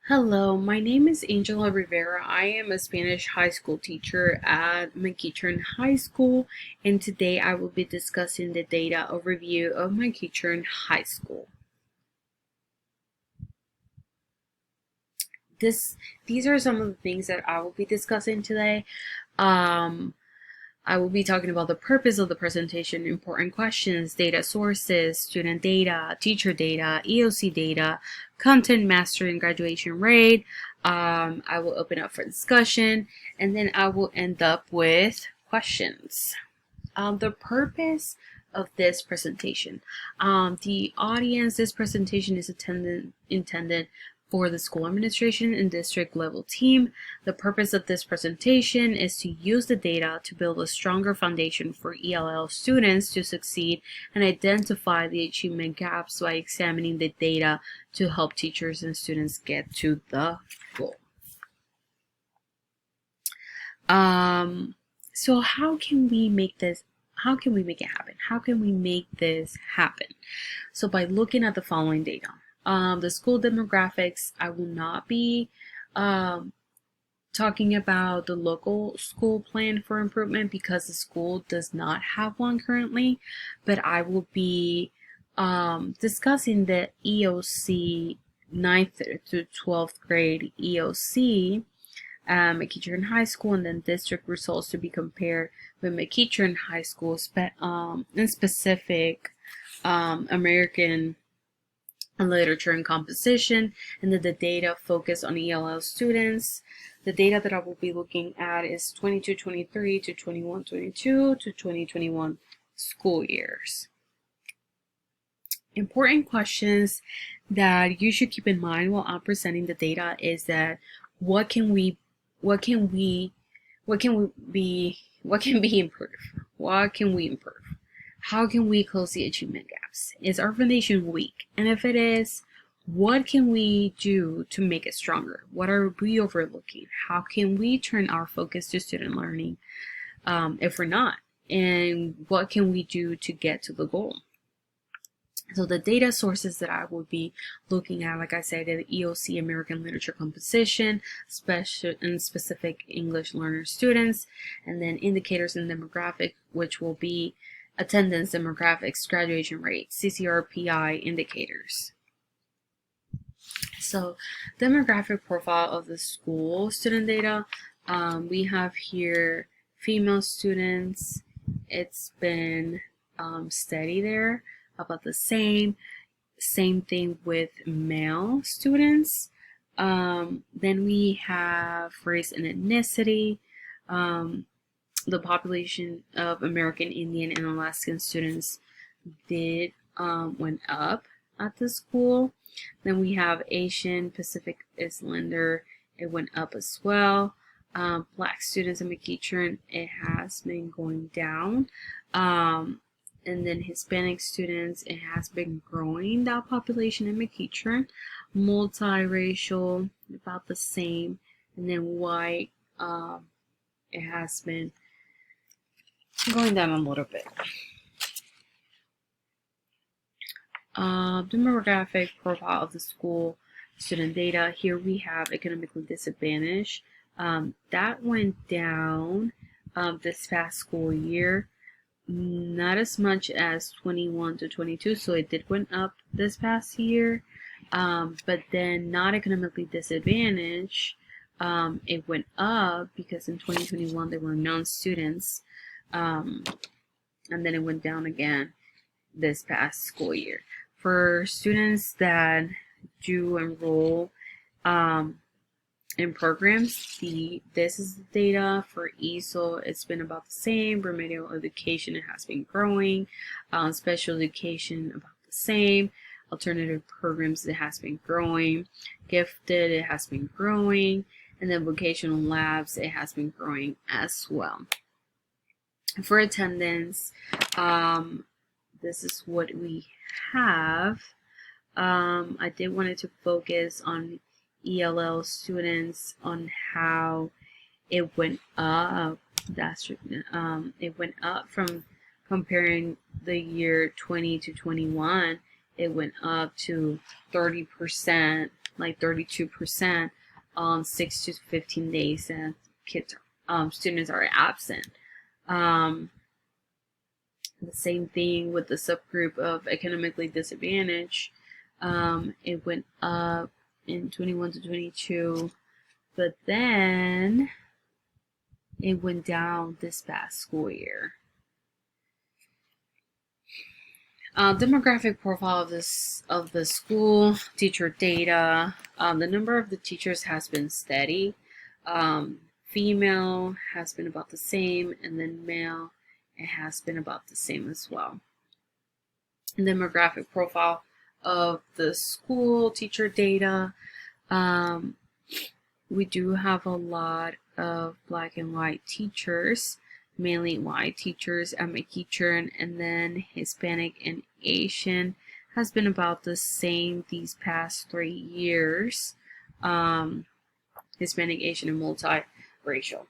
Hello, my name is Angela Rivera. I am a Spanish high school teacher at McEachern High School, and today I will be discussing the data overview of McEachern High School. These are some of the things that I will be discussing today. Um, I will be talking about the purpose of the presentation, important questions, data sources, student data, teacher data, EOC data, content mastery and graduation rate. I will open up for discussion, and then I will end up with questions. The purpose of this presentation. The audience, this presentation is intended for the school administration and district level team. The purpose of this presentation is to use the data to build a stronger foundation for ELL students to succeed and identify the achievement gaps by examining the data to help teachers and students get to the goal. So how can we make this? How can we make it happen? How can we make this happen? So by looking at the following data. The school demographics, I will not be talking about the local school plan for improvement because the school does not have one currently, but I will be discussing the EOC 9th through 12th grade EOC McEachern High School, and then district results to be compared with McEachern High School in specific American literature and composition, and then the data focus on ELL students. The data that I will be looking at is 22-23 to 21-22 to 2021 school years. Important questions that you should keep in mind while I'm presenting the data is that what can be improved? What can we improve? How can we close the achievement gaps? Is our foundation weak? And if it is, what can we do to make it stronger? What are we overlooking? How can we turn our focus to student learning if we're not? And what can we do to get to the goal? So the data sources that I will be looking at, like I said, the EOC American Literature Composition, specific English learner students, and then indicators and demographic, which will be attendance, demographics, graduation rate, CCRPI indicators. So demographic profile of the school student data, we have here female students. It's been steady there, about the same thing with male students. Then we have race and ethnicity. The population of American Indian and Alaskan students went up at the school. Then we have Asian Pacific Islander, it went up as well. Black students in McEachern, it has been going down. And then Hispanic students, it has been growing, that population in McEachern. Multiracial, about the same. And then white, it has been going down a little bit. Demographic profile of the school student data. Here we have economically disadvantaged. That went down this past school year. Not as much as 21 to 22, so it did went up this past year. But then not economically disadvantaged, it went up because in 2021 there were non-students, and then it went down again this past school year. For students that do enroll in programs, this is the data for ESOL. It's been about the same. Remedial education, it has been growing. Special education, about the same. Alternative programs, it has been growing. Gifted, it has been growing. And then vocational labs, it has been growing as well. For attendance, this is what we have. I did wanted to focus on ELL students, on how it went up. It went up from comparing the year 20 to 21. It went up to 30% like 32% on 6 to 15 days that kids students are absent. The same thing with the subgroup of economically disadvantaged. It went up in 21 to 22, but then it went down this past school year. Demographic profile of the school, teacher data. The number of the teachers has been steady. Female has been about the same, and then male, it has been about the same as well. Demographic profile of the school, teacher data. We do have a lot of Black and white teachers, mainly white teachers at McEachern, and then Hispanic and Asian has been about the same these past 3 years. Hispanic, Asian, and multiracial.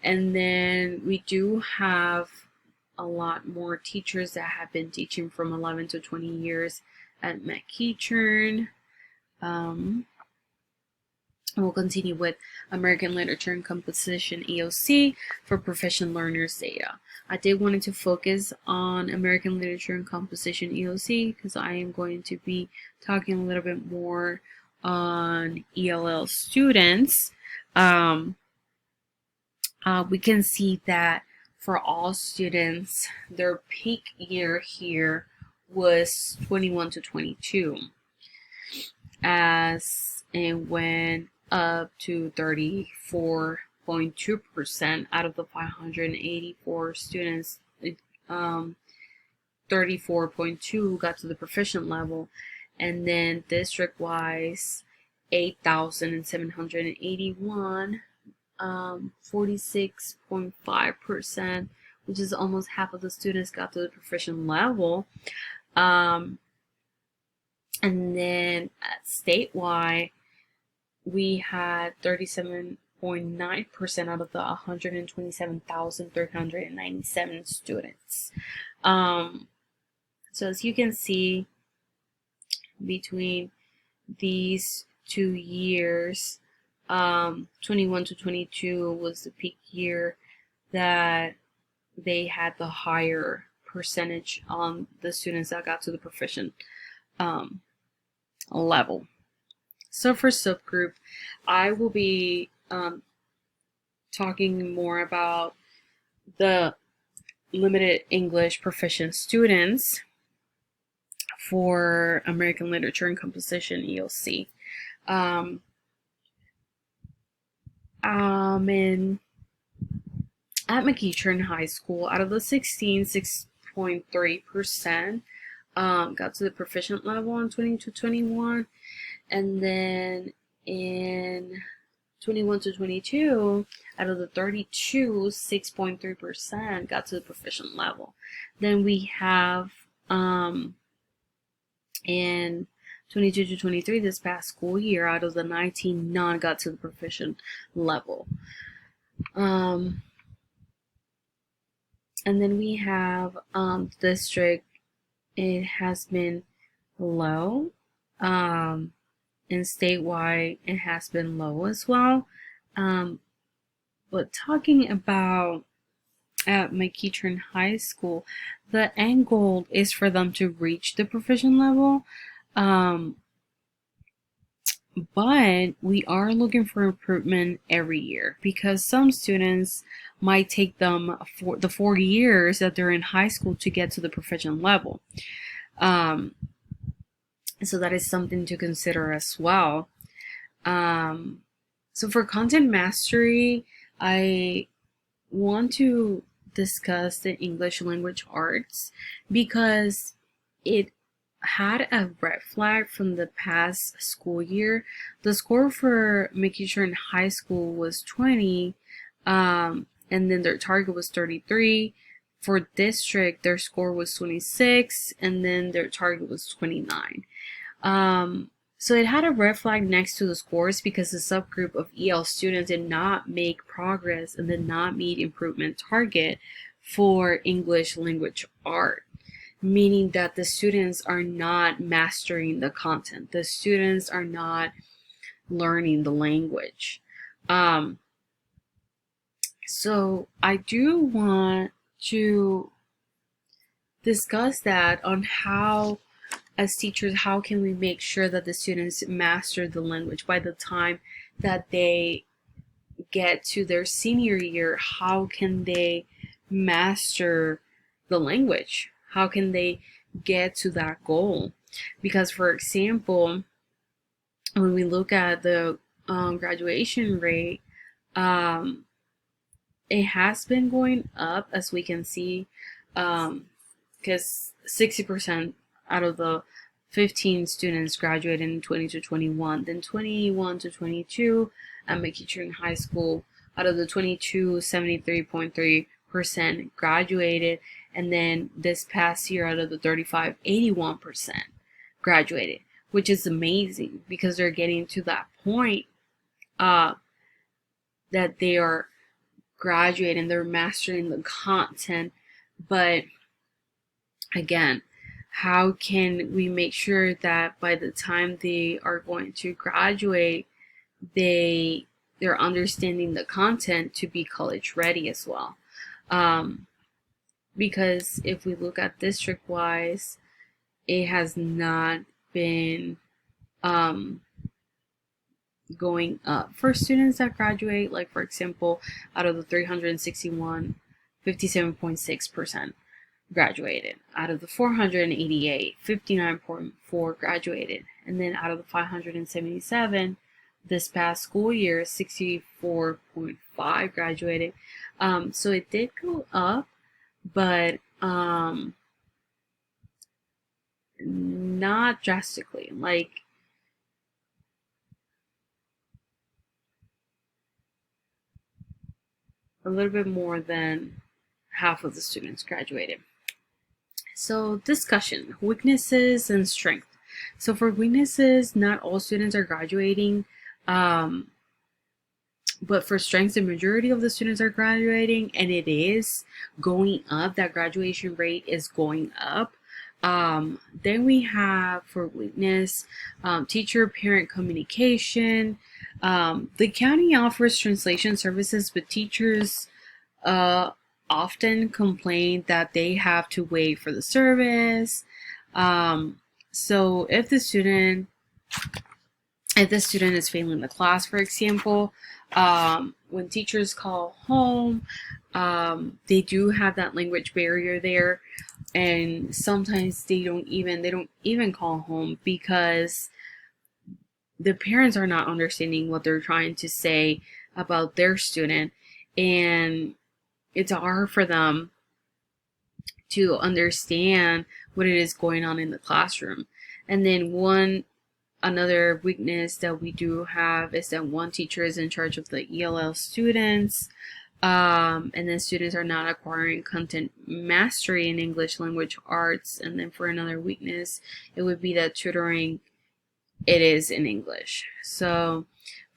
And then we do have a lot more teachers that have been teaching from 11 to 20 years at McEachern. We'll continue with American Literature and Composition EOC for Proficient Learners data. I did wanted to focus on American Literature and Composition EOC because I am going to be talking a little bit more on ELL students. We can see that for all students, their peak year here was 21 to 22, as it went up to 34.2% out of the 584 students. 34.2 got to the proficient level, and then district-wise, 8,781, 46.5%, which is almost half of the students got to the proficient level. And then at statewide, we had 37.9% out of the 127,397 students. So as you can see, between these 2 years, 21 to 22 was the peak year that they had the higher percentage on the students that got to the proficient level. So for subgroup, I will be talking more about the limited English proficient students for American Literature and Composition EOC. At McEachern High School, out of the 16, 6.3% got to the proficient level in 20 to 21, and then in 21 to 22, out of the 32, 6.3% got to the proficient level. Then we have in 22 to 23, this past school year, out of the 19, none got to the proficient level. And then we have district, it has been low. And statewide, it has been low as well. But talking about at McEachern High School, the end goal is for them to reach the proficient level. But we are looking for improvement every year because some students might take them for the 4 years that they're in high school to get to the proficient level. So that is something to consider as well. So for content mastery, I want to discuss the English language arts because it had a red flag from the past school year. The score for McEachern High School was 20, and then their target was 33. For district, their score was 26, and then their target was 29. So it had a red flag next to the scores because the subgroup of EL students did not make progress and did not meet improvement target for English language art, meaning that the students are not mastering the content. The students are not learning the language. So I do want to discuss that on how, as teachers, how can we make sure that the students master the language by the time that they get to their senior year? How can they master the language? How can they get to that goal? Because, for example, when we look at the graduation rate, it has been going up, as we can see, because 60% out of the 15 students graduated in 20 to 21, then 21 to 22 at McEachern High School. Out of the 22, 73.3% graduated, and then this past year, out of the 35, 81% graduated, which is amazing because they're getting to that point that they are graduating, they're mastering the content. But again, how can we make sure that by the time they are going to graduate, they're understanding the content to be college ready as well? Because if we look at district wise, it has not been going up for students that graduate. Like, for example, out of the 361, 57.6% graduated. Out of the 488, 59.4% graduated. And then out of the 577, this past school year, 64.5% graduated. So it did go up, but not drastically. Like, a little bit more than half of the students graduated. So discussion, weaknesses and strength. So for weaknesses, not all students are graduating, but for strengths, the majority of the students are graduating, and it is going up. That graduation rate is going up. Then we have, for weakness, teacher-parent communication. The county offers translation services, but teachers often complain that they have to wait for the service. So if the student is failing the class, for example, when teachers call home, they do have that language barrier there, and sometimes they don't even call home because the parents are not understanding what they're trying to say about their student, and it's hard for them to understand what it is going on in the classroom. And then another weakness that we do have is that one teacher is in charge of the ELL students, and then students are not acquiring content mastery in English language arts. And then for another weakness, it would be that tutoring, it is in English. So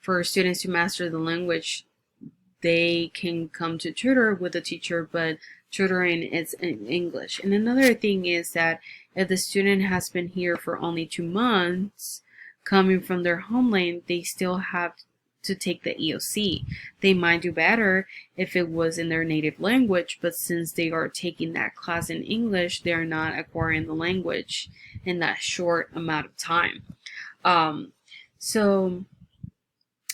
for students to master the language, they can come to tutor with a teacher, but tutoring is in English. And another thing is that if the student has been here for only 2 months, coming from their homeland, they still have to take the EOC. They might do better if it was in their native language, but since they are taking that class in English, they are not acquiring the language in that short amount of time. So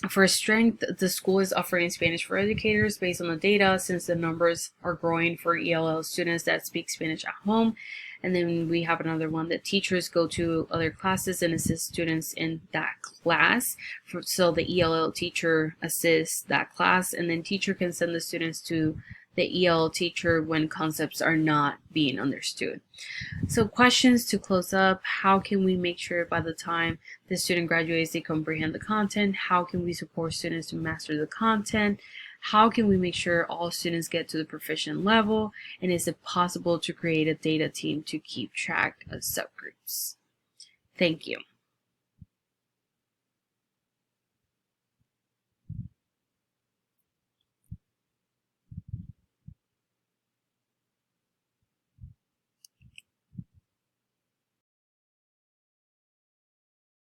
for strength, the school is offering Spanish for educators based on the data, since the numbers are growing for ELL students that speak Spanish at home. And then we have another one that teachers go to other classes and assist students in that class. So the ELL teacher assists that class, and then teacher can send the students to the ELL teacher when concepts are not being understood. So questions to close up: how can we make sure by the time the student graduates they comprehend the content? How can we support students to master the content? How can we make sure all students get to the proficient level? And is it possible to create a data team to keep track of subgroups? Thank you.